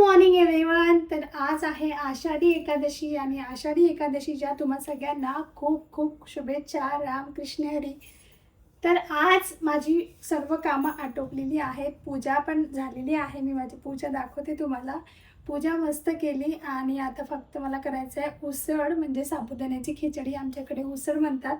Morning everyone. तर आज आहे आषाढी एकादशी आणि आषाढी एकादशीच्या तुम्हा सगळ्यांना खूप खूप शुभेच्छा. रामकृष्ण हरी. तर आज माझी सर्व कामं आटोपलेली आहेत, पूजा पण झालेली आहे. मी माझी पूजा दाखवते तुम्हाला. पूजा मस्त केली आणि आता फक्त मला करायचं आहे उसळ, म्हणजे साबुदाण्याची खिचडी, आमच्याकडे उसळ म्हणतात.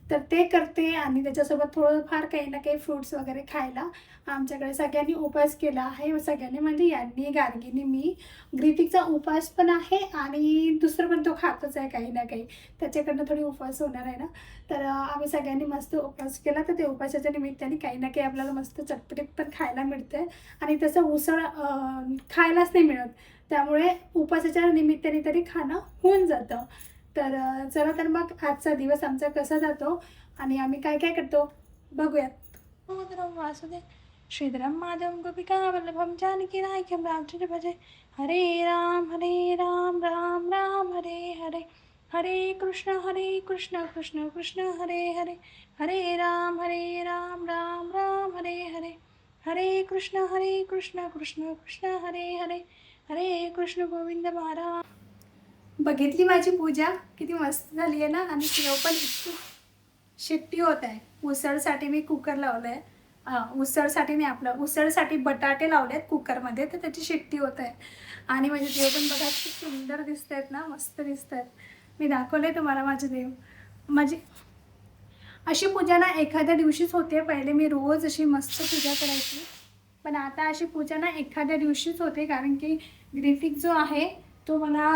तर ते करते आणि त्याच्यासोबत थोडंफार काही ना काही फ्रूट्स वगैरे खायला. आमच्याकडे सगळ्यांनी उपवास केला आहे, सगळ्यांनी म्हणजे यांनी, गार्गीनी, मी. ग्रितिकचा उपवास पण आहे आणि दुसरं पण तो खातच आहे काही ना काही, त्याच्याकडनं थोडी उपवास होणार आहे ना. तर आम्ही सगळ्यांनी मस्त उपवास केला. तर ते उपवासाच्या निमित्ताने काही ना काही आपल्याला मस्त चटपटीत पण खायला मिळतं आणि तसं उसळ खायलाच नाही मिळत, त्यामुळे उपवासाच्या निमित्ताने तरी खाणं होऊन जातं. तर चला तर मग आजचा दिवस आमचा कसा जातो आणि आम्ही काय काय करतो बघूयात. वासुदेव श्रीधरम माधवम गोपिका वल्लभम जानकी नायकम रामचंद्र भजे. हरे राम राम राम हरे हरे. हरे कृष्ण कृष्ण कृष्ण हरे हरे. हरे राम राम राम हरे हरे. हरे कृष्ण कृष्ण कृष्ण हरे हरे. हरे कृष्ण गोविंद महाराज. बघितली माझी पूजा किती मस्त झाली आहे ना. आणि शेव पण इतकी शिट्टी होत आहे. उसळसाठी मी कुकर लावलं आहे. उसळसाठी नाही, आपलं उसळसाठी बटाटे लावले आहेत कुकरमध्ये, तर त्याची शिट्टी होत आहे. आणि माझे देव पण बघा किती सुंदर दिसत आहेत ना, मस्त दिसत आहेत. मी दाखवले तुम्हाला माझे देव. माझी अशी पूजा ना एखाद्या दिवशीच होते. पहिले मी रोज अशी मस्त पूजा करायची, पण आता अशी पूजा ना एखाद्या दिवशीच होते, कारण की ग्रितिक जो आहे तो मला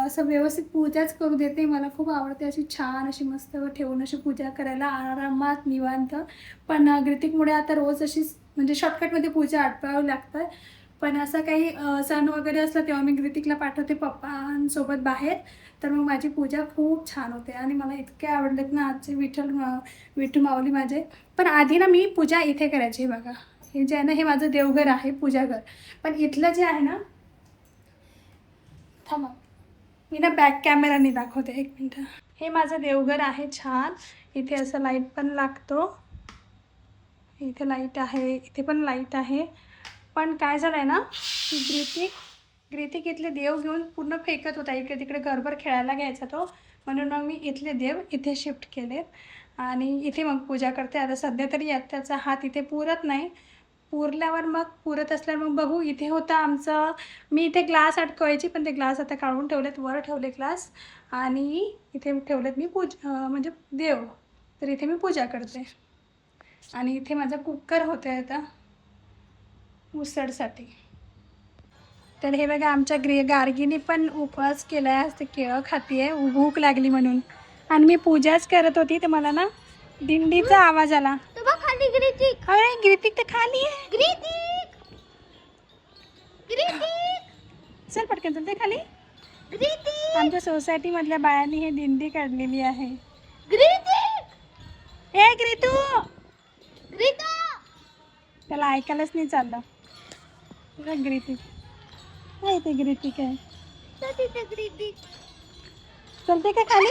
असं व्यवस्थित पूजाच करू देते. मला खूप आवडते अशी छान अशी मस्त ठेवून अशी पूजा करायला, आरामात निवांत. पण ग्रितिकमुळे आता रोज अशी म्हणजे शॉर्टकटमध्ये पूजा आटपावी लागतं. पण असं काही सण वगैरे असलं तेव्हा मी ग्रितिकला पाठवते पप्पांसोबत बाहेर, तर मग माझी पूजा खूप छान होते. आणि मला इतके आवडलेत ना आजचे विठू माऊली माझे. पण आधी ना मी पूजा इथे करायची. बघा हे जे आहे ना, हे माझं देवघर आहे, पूजाघर. पण इथलं जे आहे ना, थांबा मी ना बॅक कॅमेराने दाखवते, एक मिनटं. हे माझं देवघर आहे छान. इथे असं लाईट पण लागतो, इथे लाईट आहे, इथे पण लाईट आहे. पण काय झालं आहे ना, की ग्रितिक इथले देव घेऊन पूर्ण फेकत होता, इकडे तिकडे घरभर खेळायला घ्यायचा तो. म्हणून मग मी इथले देव इथे शिफ्ट केलेत आणि इथे मग पूजा करते. आता सध्या तरी यात त्याचा हात इथे पुरत नाही, पुरल्यावर मग पुरत असल्यावर मग बघू. इथे होता आमचं, मी इथे ग्लास अडकवायची, पण ते ग्लास आता काढून ठेवलेत, वर ठेवले ग्लास आणि इथे ठेवलेत मी म्हणजे देव. तर इथे मी पूजा करते. आणि इथे माझा कुकर होतं आहे आता उसळसाठी. तर हे बघा आमच्या गार्गीने पण उपवास केला आहे, ते केळं खाती आहे, भूक लागली म्हणून. आणि मी पूजाच करत होती तर मला ना दिंडीचा आवाज आला. खाली ग्रितिक. अरे ग्रितिक तर खाली आहे. ग्रितिक ग्रितिक चल पटकन चलते खाली. ग्रितिक आमच्या सोसायटीमधल्या बायांनी हे दिंडी काढलेली आहे. ग्रितिक ए ग्रितू, ग्रिता. त्याला ऐकायलाच नाही चाललं. ग्रितिक नाही, ते ग्रितिक आहे. तिथे ग्रितिक. चलते का खाली.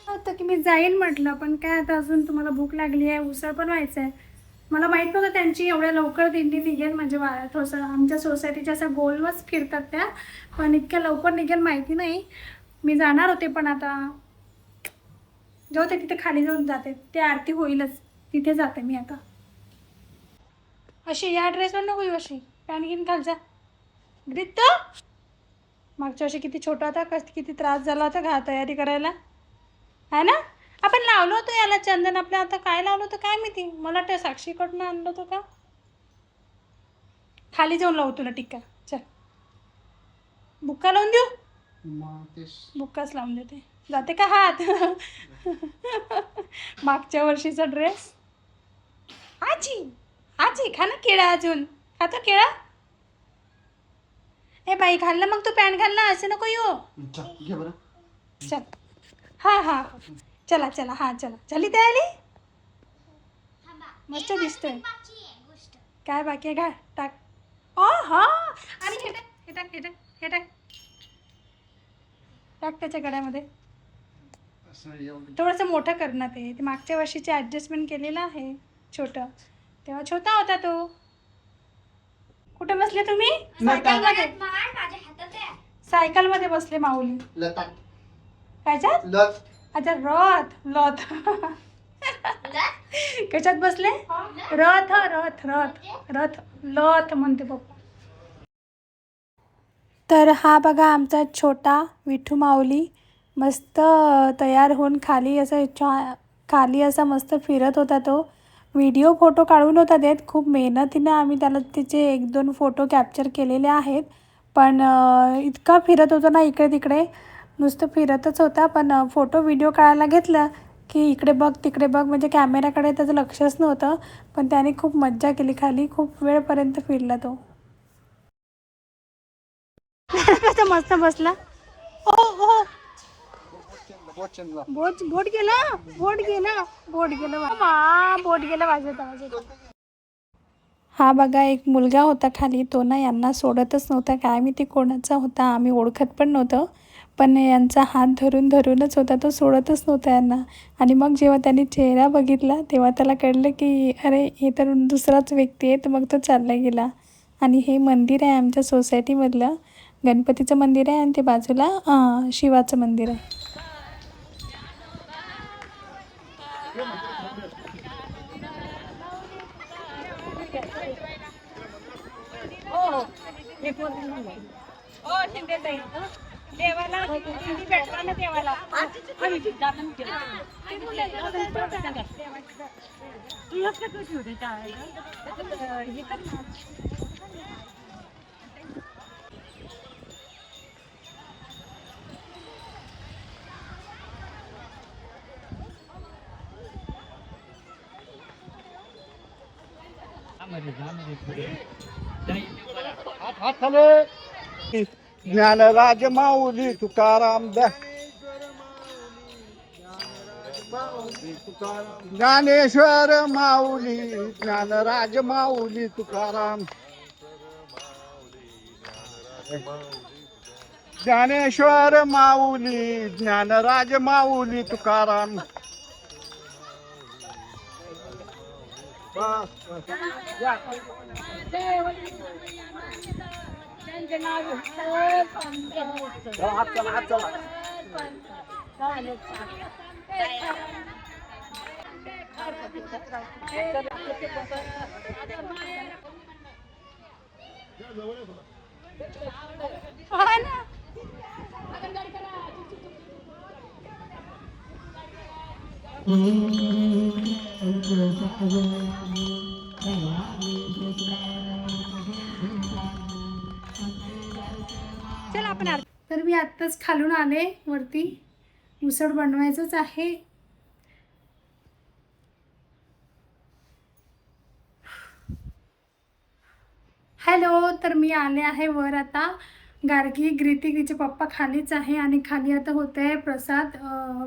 होतं की मी जाईन म्हटलं, पण काय आता अजून तुम्हाला भूक लागली आहे, उसळ पण व्हायचं आहे. मला माहीत नव्हतं त्यांची एवढ्या लवकर दिंडी निघेल, म्हणजे थोडंसं आमच्या सोसायटीच्या असं गोलवच फिरतात त्या, पण इतक्या लवकर निघेल माहिती नाही. मी जाणार होते पण आता जाऊ ते, तिथे खाली जाऊन जाते, ते आरती होईलच, तिथे जाते मी आता. अशी या ड्रेसवर नको येऊ, अशी पॅन्ट घेऊन घाल जा. ग्रित मागच्या वर्षी किती छोटा होता, किती त्रास झाला होता तयारी करायला, है ना. आपण लावलं होतं याला चंदन, आपल्या आता काय लावलं होतं काय माहिती, मला त्या साक्षीकडनं आणलं होतं का. खाली जाऊन लावू तुला टिक्का. चल बुक्का लावून देऊ, बुक्काच लावून देते. जाते का हात. मागच्या वर्षीचा ड्रेस. आजी आजी खा ना केळा, अजून खातो केळा. ए बाई घाल ना मग, तू पॅन्ट घाल ना, असं नको येऊ. चल हां हां चला चला, हां चला, झाली तयारी. मस्त दिसतोय. काय बाकी आहे, घाल टाक. हा आणि हे टाक हे टाक हे टाक हे टाक. टाक त्याच्या गळ्यामध्ये. थोडंसं मोठं कर ना ते. मागच्या वर्षीचे ॲडजस्टमेंट केलेलं आहे छोटं, तेव्हा छोटा होता तो. कुठे बसले तुम्ही? सायकलमध्ये. माझ्या हातात आहे. सायकलमध्ये बसले माऊली. कायच्यात? अच्छा रथ. कशात बसले? रथ रथ रथ रथ लथ म्हणते पप्पा. तर हा बघा आमचा छोटा विठू माऊली मस्त तयार होऊन खाली असा मस्त फिरत होता तो. व्हिडिओ फोटो काढून होता देत. खूप मेहनतीनं आम्ही त्याला तिचे 1-2 फोटो कॅप्चर केलेले आहेत. पण इतका फिरत होता ना इकडे तिकडे, नुसतं फिरतच होता. पण फोटो व्हिडिओ काढायला घेतलं की इकडे बघ तिकडे बघ, म्हणजे कॅमेराकडे त्याचं लक्षच नव्हतं. पण त्याने खूप मज्जा केली, खाली खूप वेळपर्यंत फिरला तो. कसा मस्त बसला. ओ ओ बोट गेलं वाजत. हा बघा एक मुलगा होता खाली, तो ना यांना सोडतच नव्हता. काय माहिती कोणाचा होता, आम्ही ओळखत पण नव्हतं. पण यांचा हात धरूनच होता तो, सोडतच नव्हता यांना. आणि मग जेव्हा त्यांनी चेहरा बघितला तेव्हा त्याला कळलं की अरे हे तर दुसराच व्यक्ती आहे. तर मग तो चालला गेला. आणि हे मंदिर आहे आमच्या सोसायटीमधलं, गणपतीचं मंदिर आहे. आणि ते बाजूला शिवाचं मंदिर आहे. देवाला भेटवा ना देवाला. ज्ञानराज माऊली तुकाराम ज्ञानेश्वर माऊली, ज्ञानराज माऊली तुकाराम, ज्ञानेश्वर माऊली, ज्ञानराज माऊली तुकाराम. तर मी आत्ताच खालून आले वरती, उसळ बनवायचंच आहे. हॅलो, तर मी आले आहे वर आता. गार्गी तिचे पप्पा खालीच आहे आणि खाली आता होते आहे प्रसाद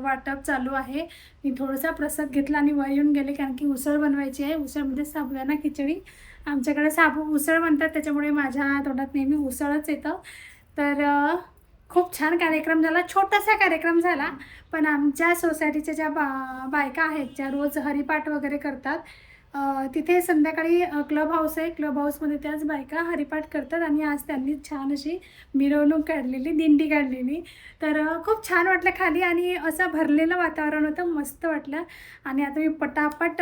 वाटप चालू आहे. मी थोडासा प्रसाद घेतला आणि वर येऊन गेले, कारण की उसळ बनवायची आहे. उसळमध्ये साबुदाणा खिचडी, आमच्याकडे उसळ म्हणतात, त्याच्यामुळे माझ्या तोंडात नेहमी उसळच येतं. तर खूप छान कार्यक्रम झाला, छोटासा कार्यक्रम झाला. पण आमच्या सोसायटीच्या ज्या बायका आहेत, ज्या रोज हरिपाठ वगैरे करतात, तिथे संध्याकाळी क्लब हाऊस आहे, क्लब हाऊसमध्ये त्याच बायका हरिपाठ करतात. आणि आज त्यांनी छान अशी मिरवणूक काढलेली, दिंडी काढलेली. तर खूप छान वाटलं खाली, आणि असं भरलेलं वातावरण होतं, मस्त वाटलं. आणि आता मी पटापट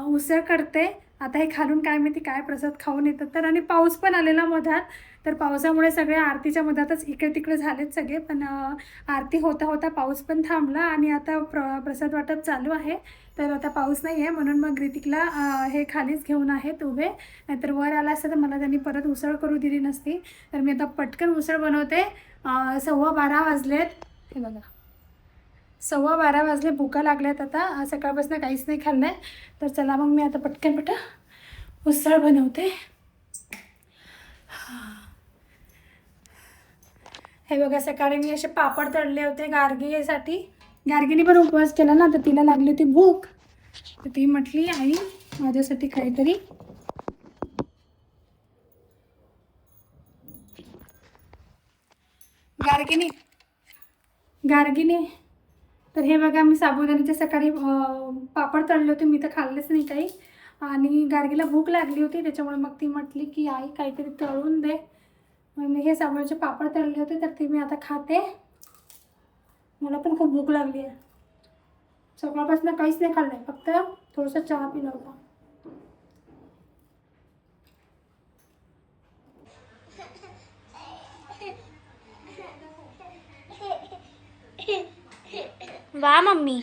उसळ करते. आता हे खालून काय माहिती काय प्रसाद खाऊन येतात. तर आणि पाऊस पण आलेला मधात, तर पावसामुळे सगळे आरतीच्या मधातच इकडे तिकडे झालेत सगळे. पण आरती होता होता पाऊस पण थांबला, आणि आता प्रसाद वाटप चालू आहे. तर आता पाऊस नाही आहे, म्हणून मग ग्रितिकला हे खालीच घेऊन आहेत उभे. नाहीतर वर आला असतं तर मला त्यांनी परत उसळ करू दिली नसती. तर मी आता पटकन उसळ बनवते. 12:15 वाजलेत, हे बघा 12:15 वाजले, भुका लागल्यात आता, सकाळपासून काहीच नाही खाल्लं आहे. तर चला मग मी आता पटकन उसळ बनवते. हे बघा, सकाळी मी असे पापड तळले होते गार्गीसाठी. गार्गीने पण उपवास केला ना, तर तिला लागली होती भूक. तर ती म्हटली आई माझ्यासाठी काहीतरी. गार्गीनी गार्गीने. तर हे बघा मी साबुदाण्याचे सकाळी पापड तळले होते, मी तर खाल्लेच नाही काही. आणि गार्गीला भूक लागली होती त्याच्यामुळे मग ती म्हटली की आई काहीतरी तळून दे. मग मी हे साबुदाण्याचे पापड तळले होते तर ते मी आता खाते. मला पण खूप भूक लागली आहे. सकाळपासून काहीच नाही खाल्लं आहे, फक्त थोडंसं चहा पिला होता. वा मम्मी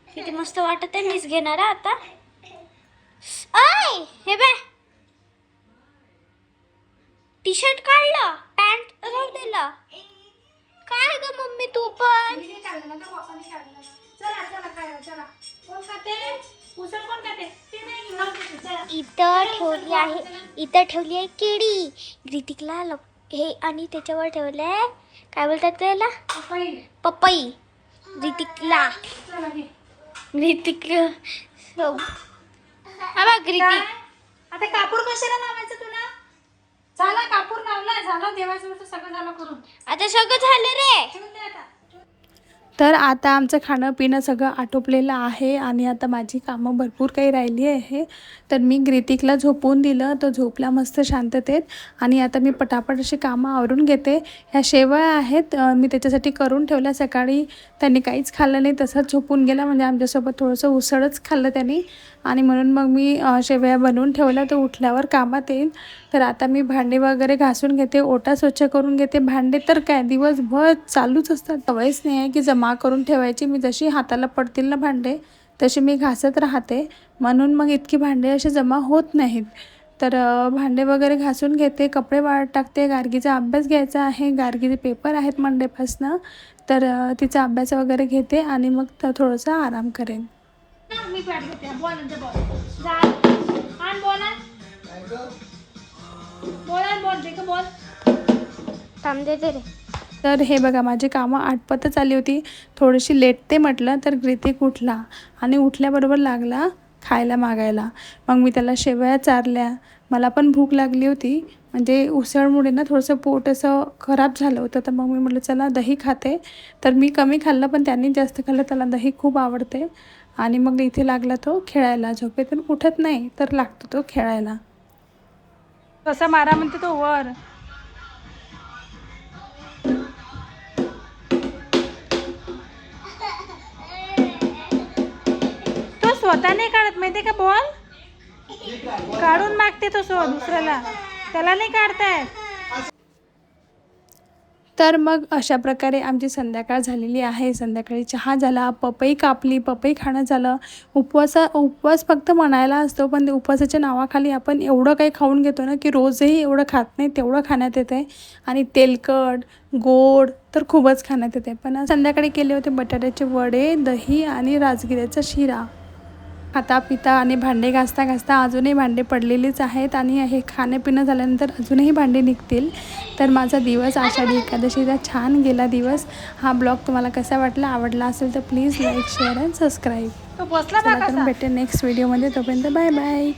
किती मस्त वाटत आहे. मीच घेणार आहे आता. आय हे बे टी शर्ट काढलं, पॅन्ट राहू दिला. काय ग मम्मी तू पण. इथं ठेवली आहे केळी. ग्रीतिकला हे आणि त्याच्यावर ठेवलंय काय बोलतात त्याला, पपई. ग्रीतिकला आता कापूर कशाला लावायचं तुला. झाला कापूर लावला, झालं देवाचं सगळं झालं करून. आता सगळं झालं रे. ठेवून दे आता. तर आता आमचं खाणं पिणं सगळं आटोपलेलं आहे आणि आता माझी कामं भरपूर काही राहिली आहे. तर मी ग्रीतिकला झोपवून दिलं, तो झोपला मस्त शांततेत. आणि आता मी पटापट अशी कामं आवरून घेते. ह्या शेवया आहेत, मी त्याच्यासाठी करून ठेवल्या. सकाळी त्यांनी काहीच खाल्लं नाही, तसंच झोपून गेला. म्हणजे आमच्यासोबत थोडंसं उसळच खाल्लं त्यांनी आणि म्हणून मग मी शेवया बनवून ठेवल्या, तो उठल्यावर कामात येईल. तर आता मी भांडे वगैरे घासून घेते, ओटा स्वच्छ करून घेते. भांडे तर काय दिवसभर चालूच असतात, सवयच नाही आहे की जमा करून ठेवायची. मी जशी हाताला पडतील ना भांडे तशी मी घासत राहते, म्हणून मग इतकी भांडे असे जमा होत नाहीत. तर भांडे वगैरे घासून घेते, कपडे वाळत टाकते. गार्गीचा अभ्यास घ्यायचा आहे, गार्गीचे पेपर आहेत मंडेपासनं. तर तिचा अभ्यास वगैरे घेते आणि मग थोडंसं आराम करेन. मी बॅट घेते. बॉल दे का बॉल. थांब देते रे. तर हे बघा माझी कामं आटपतच आली होती. थोडीशी लेटते म्हटलं तर ग्रीतिक उठला आणि उठल्याबरोबर लागला खायला मागायला. मग मी त्याला शेवया चारल्या. मला पण भूक लागली होती, म्हणजे उसळमुळे ना थोडंसं पोट असं खराब झालं होतं. तर मग मी म्हटलं चला दही खाते. तर मी कमी खाल्लं पण त्यांनी जास्त खाल्लं, त्याला दही खूप आवडते. आणि मग इथे लागला तो खेळायला. झोपेतून उठत नाही तर लागतो तो खेळायला. कसा मारा म्हणते तो वर. तो स्वतः नाही काढत माहिती का बॉल, काढून मागते तो दुसऱ्याला, त्याला नाही काढतायत. तर मग अशा प्रकारे आमची संध्याकाळ झालेली आहे. संध्याकाळी चहा झाला, पपई कापली, पपई खाणं झालं. उपवास फक्त म्हणायला असतो, पण उपवासाच्या नावाखाली आपण एवढं काही खाऊन घेतो ना की रोजही एवढं खात नाही, तेवढं खाण्यात येते. आणि तेलकट गोड तर खूपच खाण्यात येते. पण संध्याकाळी केले होते बटाट्याचे वडे, दही आणि राजगिऱ्याचा शिरा. खाता पिता आणि भांडे घासता घासता अजूनही भांडे पडलेलीच आहेत आणि हे खाणंपिणं झाल्यानंतर अजूनही भांडे निघतील. तर माझा दिवस आषाढी एकादशीचा छान गेला दिवस. हा ब्लॉग तुम्हाला कसा वाटला, आवडला असेल तर please like share and subscribe. चला तर भेटते नेक्स्ट व्हिडिओमध्ये. तोपर्यंत बाय बाय.